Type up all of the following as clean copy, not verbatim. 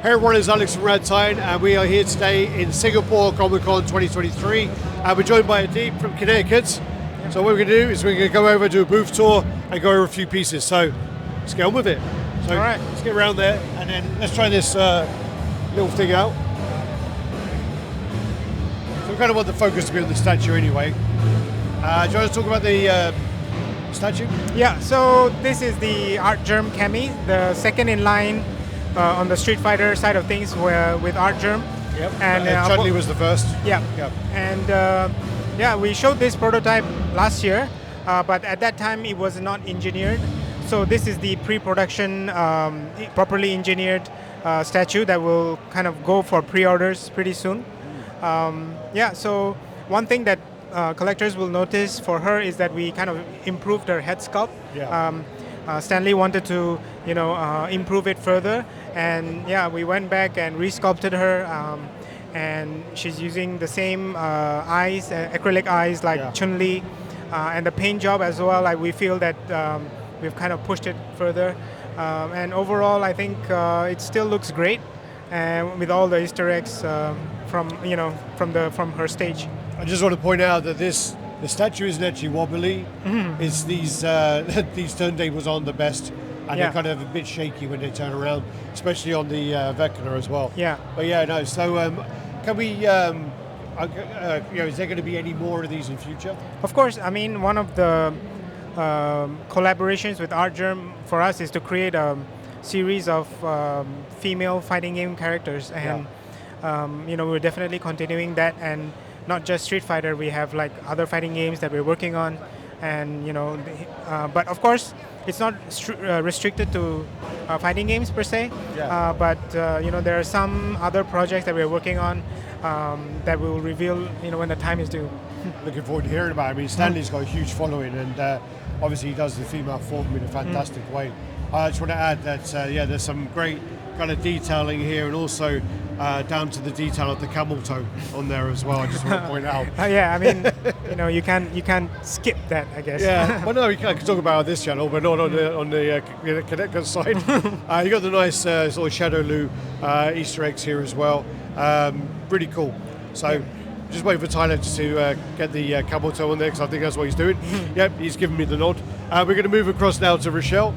Hey everyone, it's Alex from RaddTitan, and we are here today in Singapore Comic Con 2023. And we're joined by Adeeb from Kinetiquettes. So what we're going to do is we're going to go over, do a booth tour, and go over a few pieces. So let's get on with it. So all right, let's get around there, and then let's try this little thing out. So we kind of want the focus to be on the statue anyway. Do you want to talk about the statue? Yeah, so this is the Artgerm Cammy, the second in line on the Street Fighter side of things with Artgerm. Yep. And Chun-Li was the first. Yeah. Yep. And yeah, we showed this prototype last year, but at that time it was not engineered. So this is the pre-production, properly engineered statue that will kind of go for pre-orders pretty soon. Yeah. So one thing that collectors will notice for her is that we kind of improved her head sculpt. Yeah. Stanley wanted to, improve it further, and yeah, we went back and resculpted her, and she's using the same eyes, acrylic eyes like Chun-Li, and the paint job as well. Like we feel that we've kind of pushed it further, and overall, I think it still looks great, and with all the Easter eggs from her stage. I just want to point out that the statue isn't actually wobbly. Mm-hmm. It's these turntables aren't the best, and they're kind of a bit shaky when they turn around, especially on the Vecna as well. Yeah. But yeah, no. So can we? Is there going to be any more of these in future? Of course. I mean, one of the collaborations with Artgerm for us is to create a series of female fighting game characters, and we're definitely continuing that. And not just Street Fighter, we have like other fighting games that we're working on, and but of course it's not restricted to fighting games per se. Yeah. But there are some other projects that we're working on that we will reveal when the time is due. Looking forward to hearing about it. I mean, Stanley's got a huge following, and obviously he does the female form in a fantastic way. I just want to add that there's some great kind of detailing here, and also down to the detail of the camel toe on there as well. I just want to point out. Yeah, I mean, you can't skip that, I guess. Yeah, well, no, I can talk about this channel, but not on the Kinetiquettes side. You got the nice sort of Shadow Lu Easter eggs here as well. Pretty cool. So, just waiting for Tyler to get the camel toe on there, because I think that's what he's doing. Yep, he's giving me the nod. We're going to move across now to Rachel.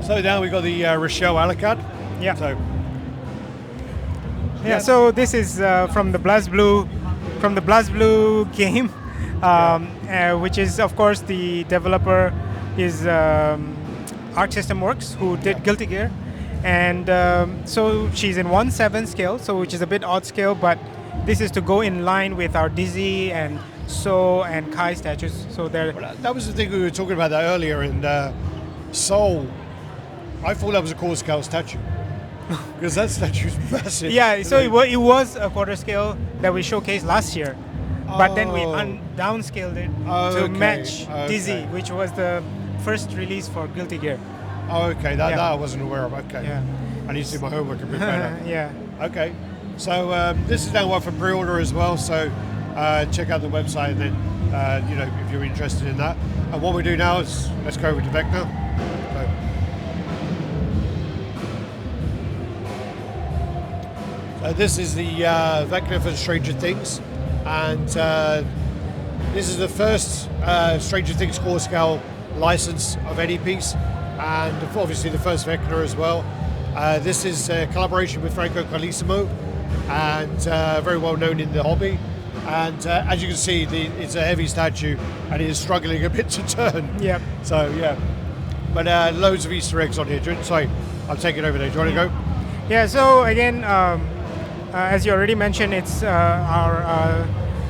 So now we've got the Rachel Alucard. Yeah. So this is from the BlazBlue game, which is of course the developer is Arc System Works, who did Guilty Gear, and so she's in 1/7 scale, so which is a bit odd scale, but this is to go in line with our Dizzy and So and Kai statues. So there. Well, that was the thing we were talking about that earlier, and Soul. I thought that was a quarter scale statue because that statue's massive. Yeah, so it was a quarter scale that we showcased last year, but then we downscaled it to match Dizzy, which was the first release for Guilty Gear. Oh, okay, that I wasn't aware of. Okay, yeah. I need to do my homework a bit better. Yeah. Okay, so this is now up for pre-order as well. So check out the website, and then if you're interested in that. And what we do now is let's go over to Vecna. This is the Vecna for Stranger Things, and this is the first Stranger Things core scale license of any piece, and obviously the first Vecna as well. This is a collaboration with Franco Carlissimo, and very well known in the hobby. And as you can see, it's a heavy statue, and it is struggling a bit to turn. Yep. So yeah, but loads of Easter eggs on here. Sorry, I'm taking over there. Do you want to go? Yeah. So again. As you already mentioned, it's our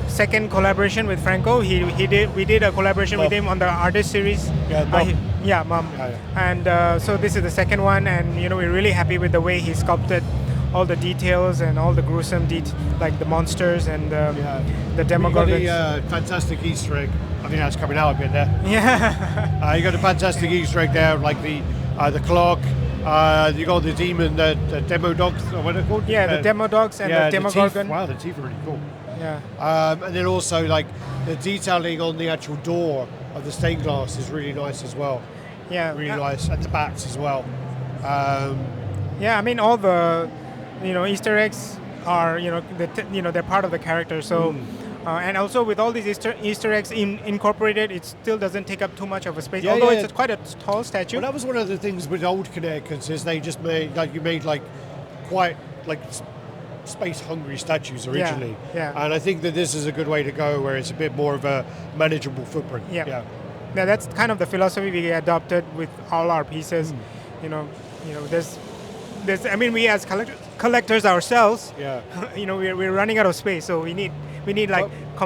second collaboration with Franco. We did a collaboration with him on the Artist series. Yeah, Mom. And so this is the second one, and we're really happy with the way he sculpted all the details and all the gruesome like the monsters and the Demogorgons. You got the fantastic Easter egg. I think that's coming out a bit there. Yeah. You got a fantastic Easter egg there, like the clock. You got the demon, the demo dogs, or what are they called? Yeah, the demo dogs and the Demogorgon. Wow, the teeth are really cool. Yeah. And then also like the detailing on the actual door of the stained glass is really nice as well. Yeah. Really nice, and the bats as well. Yeah, I mean all the, Easter eggs are, they're part of the character. So, and also with all these Easter eggs incorporated, it still doesn't take up too much of a space. Yeah, although yeah. it's quite a tall statue. Well, that was one of the things with old Kinetiquettes is they just made quite space-hungry statues originally. Yeah. And I think that this is a good way to go, where it's a bit more of a manageable footprint. Yeah, that's kind of the philosophy we adopted with all our pieces. There's. I mean, we as collectors ourselves. Yeah. We're running out of space, so we need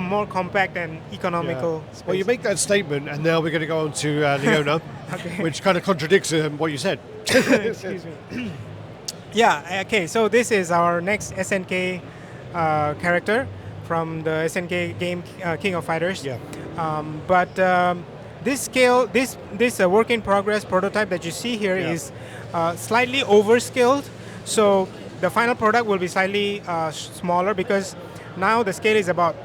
more compact and economical space. Well, you make that statement, and now we're going to go on to Leona, which kind of contradicts what you said. Excuse me. Yeah, okay, so this is our next SNK character from the SNK game King of Fighters. Yeah. This scale, this work in progress prototype that you see here is slightly overscaled. So the final product will be slightly smaller because now the scale is about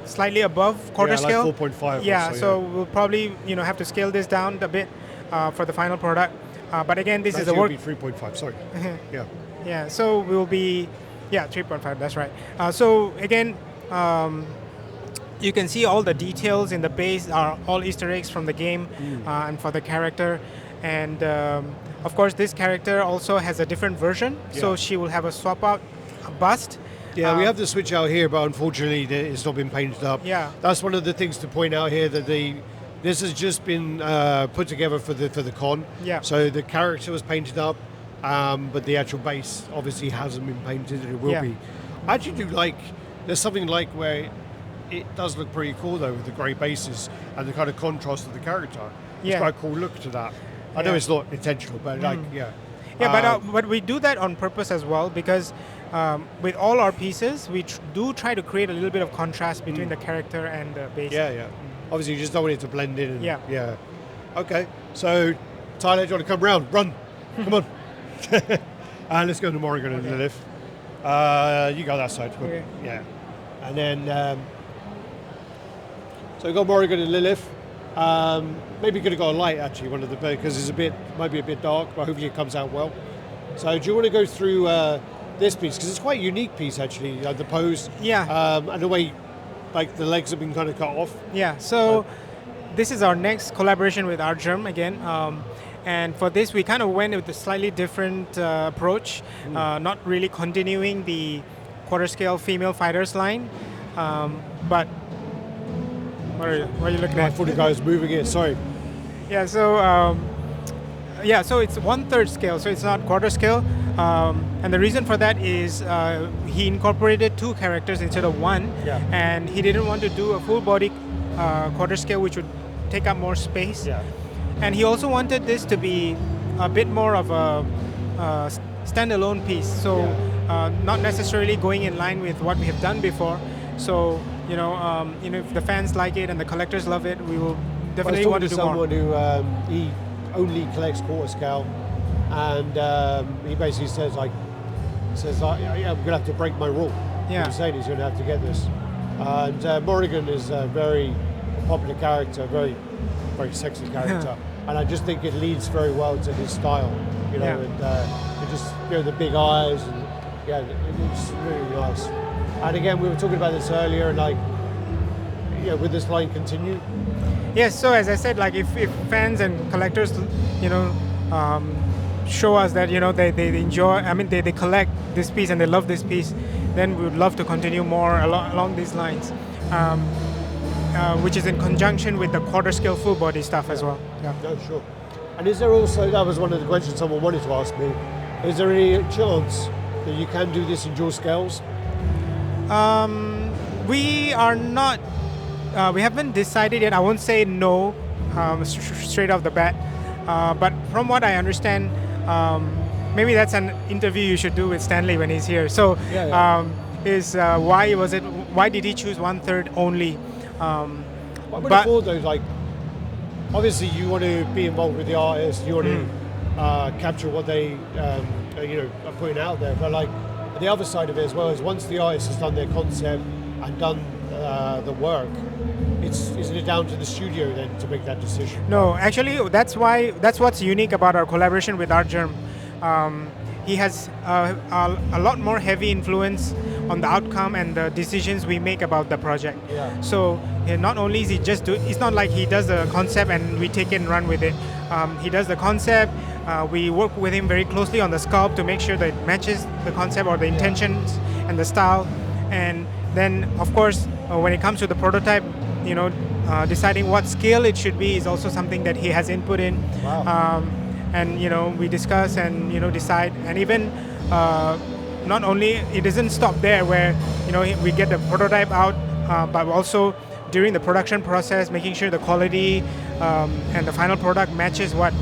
slightly above quarter scale. Like 4.5. Yeah, so we'll probably have to scale this down a bit for the final product. But again, this is a work. Be 3.5. Sorry. Yeah. Yeah. So we'll be 3.5. That's right. So again, you can see all the details in the base are all Easter eggs from the game and for the character, and of course this character also has a different version. So she will have a swap out bust. Yeah, we have the switch out here, but unfortunately it's not been painted up. Yeah. That's one of the things to point out here, that this has just been put together for the con. Yeah. So the character was painted up, but the actual base obviously hasn't been painted, and it will be. I actually do there's something where it does look pretty cool though, with the grey bases and the kind of contrast of the character. It's quite a cool look to that. I know it's not intentional, but but we do that on purpose as well, because with all our pieces, we do try to create a little bit of contrast between the character and the base. Yeah. Obviously, you just don't want it to blend in. Yeah. Okay, so Tyler, do you want to come round? Run. Come on. Let's go to Morrigan and Lilith. You go that side. Okay. Yeah. And then, so we've got Morrigan and Lilith. Maybe could have got a light, actually, one of the, because it's might be a bit dark, but hopefully it comes out well. So do you want to go through this piece? Because it's quite a unique piece, actually, the pose. Yeah. And the way the legs have been kind of cut off. Yeah, so this is our next collaboration with Artgerm again. And for this, we kind of went with a slightly different approach, not really continuing the quarter scale female fighters line, but what are you looking at? I thought the guy was moving it, sorry. Yeah, so so it's 1/3 scale, so it's not quarter scale. And the reason for that is he incorporated 2 characters instead of 1, and he didn't want to do a full body quarter scale, which would take up more space. Yeah. And he also wanted this to be a bit more of a standalone piece, so not necessarily going in line with what we have done before. So if the fans like it and the collectors love it, we will definitely want to do more. I was talking to someone who he only collects quarter scale, and he basically says I'm gonna have to break my rule. Yeah. He's saying he's gonna have to get this. And Morrigan is a very popular character, very very sexy character, and I just think it leads very well to his style. And it just the big eyes, and it's really nice. And again, we were talking about this earlier, and would this line continue? Yes. So as I said, if fans and collectors, show us that they enjoy. I mean, they collect this piece and they love this piece, then we would love to continue more along these lines, which is in conjunction with the quarter scale full body stuff as well. Yeah. No, sure. And is there also, that was one of the questions someone wanted to ask me, is there any chance that you can do this in dual scales? We are not. We haven't decided yet. I won't say no straight off the bat. But from what I understand, maybe that's an interview you should do with Stanley when he's here. So, why did he choose 1/3 only? I would have thought though, obviously you want to be involved with the artist, you want to capture what they are putting out there. But the other side of it as well is once the artist has done their concept, and done the work, isn't it down to the studio then to make that decision? No, actually, that's what's unique about our collaboration with Artgerm. He has a lot more heavy influence on the outcome and the decisions we make about the project. Yeah. So not only is he it's not like he does the concept and we take it and run with it. He does the concept. We work with him very closely on the sculpt to make sure that it matches the concept or the intentions and the style. And then, of course, when it comes to the prototype, deciding what scale it should be is also something that he has input in. Wow. And we discuss and decide, and even not only it doesn't stop there where we get the prototype out, but also during the production process, making sure the quality and the final product matches what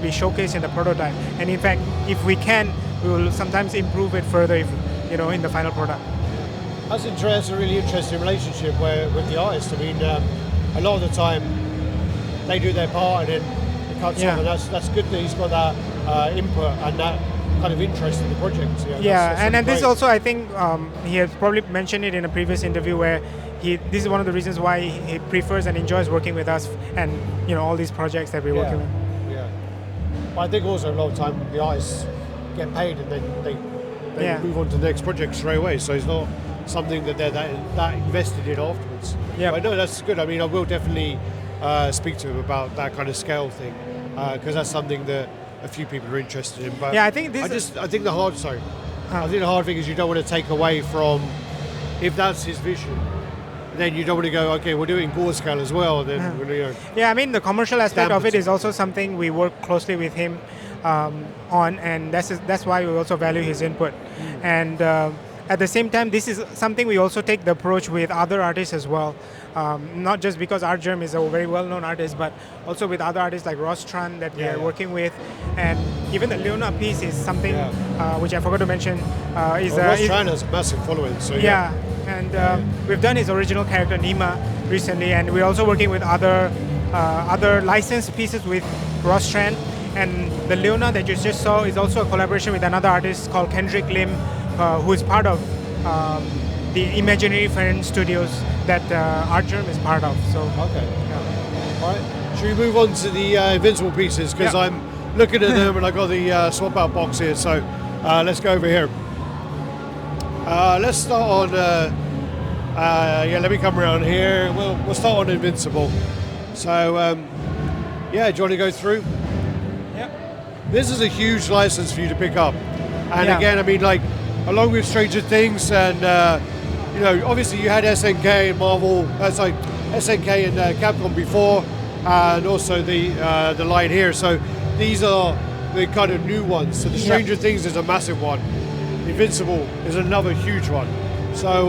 we showcase in the prototype. And in fact, if we can, we will sometimes improve it further if, in the final product. That's a really interesting relationship with the artist. I mean, a lot of the time they do their part and then it cuts off, and that's good that he's got that input and that kind of interest in the project. And this also, I think he has probably mentioned it in a previous interview where this is one of the reasons why he prefers and enjoys working with us and all these projects that we're working with. Yeah. But I think also a lot of time the artists get paid and then they move on to the next project straight away. So it's not something that they're that invested in afterwards. Yeah. But no, that's good. I mean, I will definitely speak to him about that kind of scale thing because that's something that a few people are interested in. But I think I think the hard thing is you don't want to take away from, if that's his vision, then you don't want to go, okay, we'll do it in board scale as well. Then I mean, the commercial aspect of it is also something we work closely with him on, and that's why we also value his input. And at the same time, this is something we also take the approach with other artists as well. Not just because Artgerm is a very well-known artist, but also with other artists like RaddTitan that we are working with. And even the Leona piece is something which I forgot to mention. RaddTitan has a massive following. So and we've done his original character Nima recently, and we're also working with other licensed pieces with RaddTitan. And the Leona that you just saw is also a collaboration with another artist called Kendrick Lim, who is part of the Imaginary Friend Studios that Artgerm is part of. So okay. All right. Should we move on to the Invincible pieces? Because I'm looking at them and I got the swap out box here. So let's go over here. Let's start on. Let me come around here. We'll start on Invincible. So do you want to go through? Yeah. This is a huge license for you to pick up, and again, I mean, like, along with Stranger Things and obviously you had SNK and Marvel, SNK and Capcom before, and also the line here. So these are the kind of new ones. So the Stranger Things is a massive one. Invincible is another huge one. So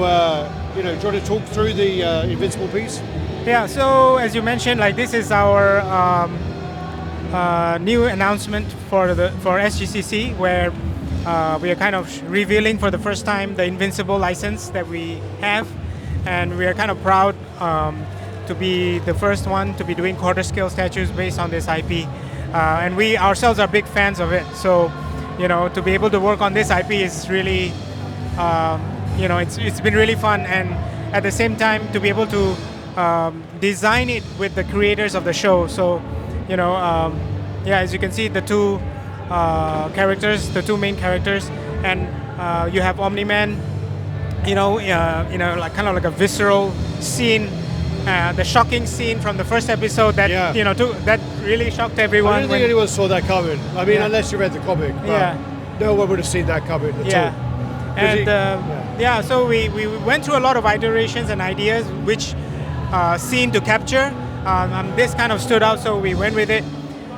do you want to talk through the Invincible piece? Yeah. So as you mentioned, like, this is our new announcement for SGCC, where we are kind of revealing for the first time the Invincible license that we have, and we are kind of proud to be the first one to be doing quarter scale statues based on this IP, and we ourselves are big fans of it. So to be able to work on this IP is really it's been really fun, and at the same time to be able to design it with the creators of the show. So as you can see, the two characters, the two main characters, and you have Omni-Man, like kind of like a visceral scene, the shocking scene from the first episode that that really shocked everyone. I don't think anyone saw that coming. I mean, unless you read the comic. No one would have seen that coming at all. And so we went through a lot of iterations and ideas which scene to capture. This kind of stood out, so we went with it.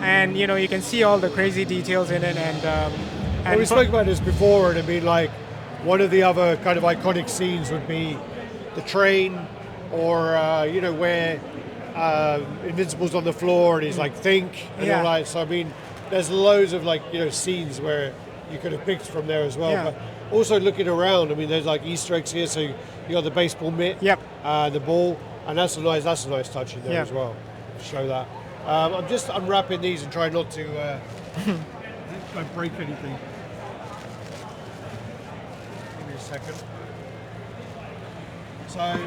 And you can see all the crazy details in it, and we spoke about this before, and I mean, like, one of the other kind of iconic scenes would be the train, or where Invincible's on the floor and he's like, think, and all that. So I mean, there's loads of scenes where you could have picked from there as well. But also looking around, I mean, there's like Easter eggs here. So you got the baseball mitt, the ball, and that's a nice touch in there as well. Show that. I'm just unwrapping these and trying not to don't break anything. Give me a second. So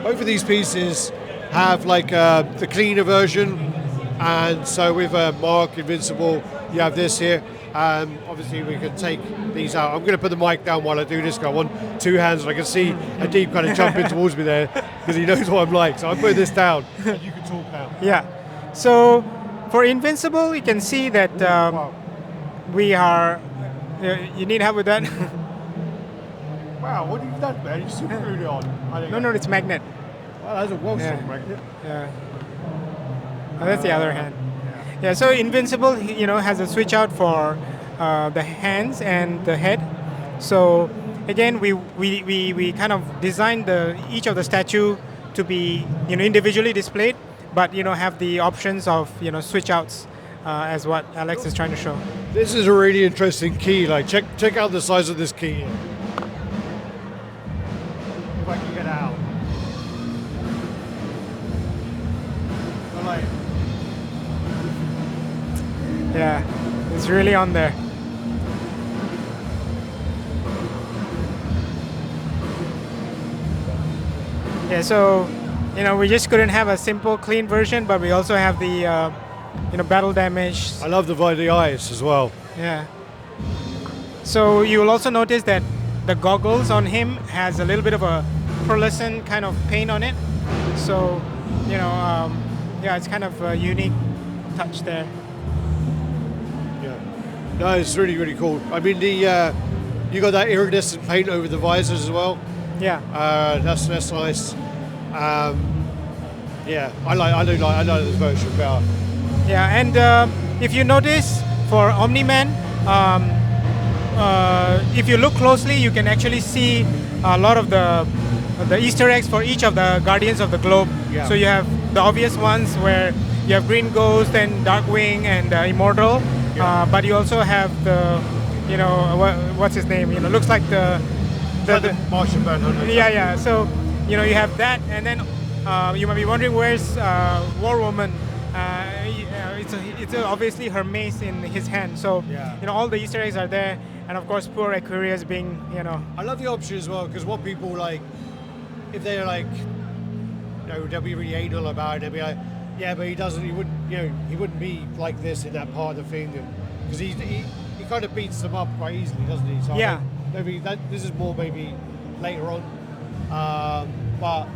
both of these pieces have like the cleaner version, and so with Mark, Invincible, you have this here. Obviously we can take these out. I'm going to put the mic down while I do this, because I want two hands, and I can see Adeeb kind of jumping towards me there, because he knows what I'm like. So I'm putting this down, and you can talk now. Yeah. So for Invincible, you can see that Wow. we are. You need help with that? Wow, what have you done, man? You super screwed it on. No, it's magnet. Wow, that's a well-strong magnet. Yeah. Oh, that's the other hand. Yeah. So Invincible, has a switch out for the hands and the head. So again, we kind of designed each of the statue to be individually displayed, but have the options of switch outs as what Alex is trying to show. This is a really interesting key. Like check out the size of this key here. If I can get out. But like, Yeah, it's really on there. Yeah, so we just couldn't have a simple clean version, but we also have the battle damage. I love the eyes as well. Yeah. So you will also notice that the goggles on him has a little bit of a pearlescent kind of paint on it. So yeah, it's kind of a unique touch there. Yeah. No, it's really, really cool. I mean, you got that iridescent paint over the visors as well. Yeah. That's nice. Yeah, I like this version better. Yeah, and if you notice for Omni-Man, if you look closely, you can actually see a lot of the Easter eggs for each of the Guardians of the Globe. Yeah. So you have the obvious ones where you have Green Ghost and Darkwing and Immortal, Yeah. but you also have the, what's his name? Looks like the Martian Manhunter. yeah. So you have that, and then you might be wondering where's War Woman. It's obviously her mace in his hand. So Yeah. all the Easter eggs are there, and of course poor Aquarius being I love the option as well, because what people like, if they're like, they'll be really anal about it. They'll be like, yeah, but he wouldn't be like this in that part of the thing, because he kind of beats them up quite easily, doesn't he? So Yeah. maybe this is more maybe later on, but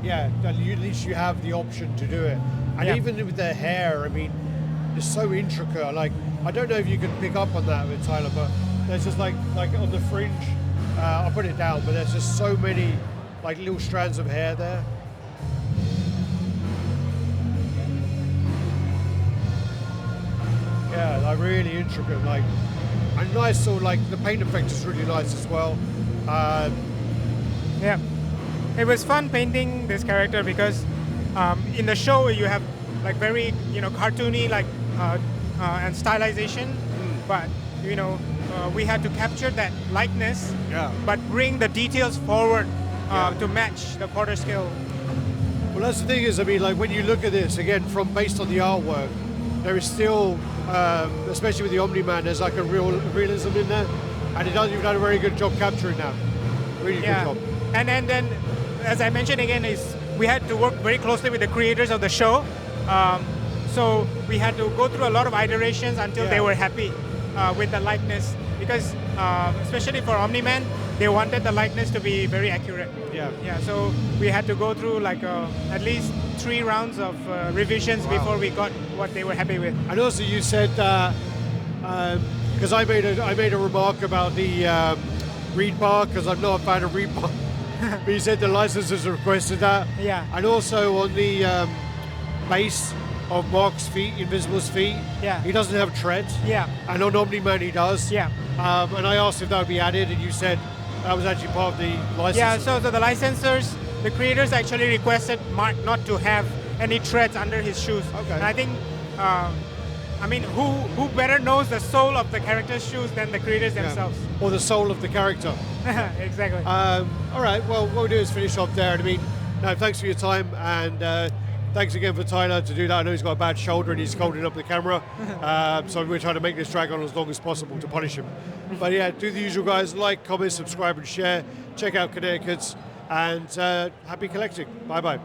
yeah, at least you have the option to do it. And Yeah. even with their hair, I mean, it's so intricate. Like, I don't know if you can pick up on that with Tyler, but there's just like on the fringe, I'll put it down, but there's just so many like little strands of hair there. Yeah, like really intricate, like, and nice. So like the paint effect is really nice as well. Yeah, it was fun painting this character because in the show you have like very cartoony like and stylization, but we had to capture that likeness, Yeah. but bring the details forward Yeah. to match the quarter scale. Well, that's the thing is, I mean, like when you look at this again, from based on the artwork, there is still, especially with the Omni-Man, there's like a realism in there, and you've done a very good job capturing that. Really Yeah, good job. and then as I mentioned again, is we had to work very closely with the creators of the show, so we had to go through a lot of iterations until Yeah. they were happy with the likeness, because especially for Omni-Man, they wanted the likeness to be very accurate. Yeah. Yeah, so we had to go through like at least 3 rounds of revisions Wow. before we got what they were happy with. And also, you said because I made a remark about the read bar, because I'm not a fan of read bar. But you said the licensors requested that. Yeah. And also on the base of Mark's feet, Invisible's feet, Yeah. he doesn't have tread. Yeah. And on Omni-Man he does. Yeah. And I asked if that would be added, and you said that was actually part of the license. Yeah, so the licensors, the creators actually requested Mark not to have any treads under his shoes. Okay. And I think, I mean, who better knows the soul of the character's shoes than the creators themselves? Or the soul of the character. Exactly. All right, well, what we'll do is finish off there. And I mean, no, thanks for your time, and thanks again for Tyler to do that. I know he's got a bad shoulder and he's holding up the camera, so we're trying to make this drag on as long as possible to punish him. But yeah, do the usual, guys. Like, comment, subscribe, and share. Check out Kinetiquettes, and happy collecting. Bye bye.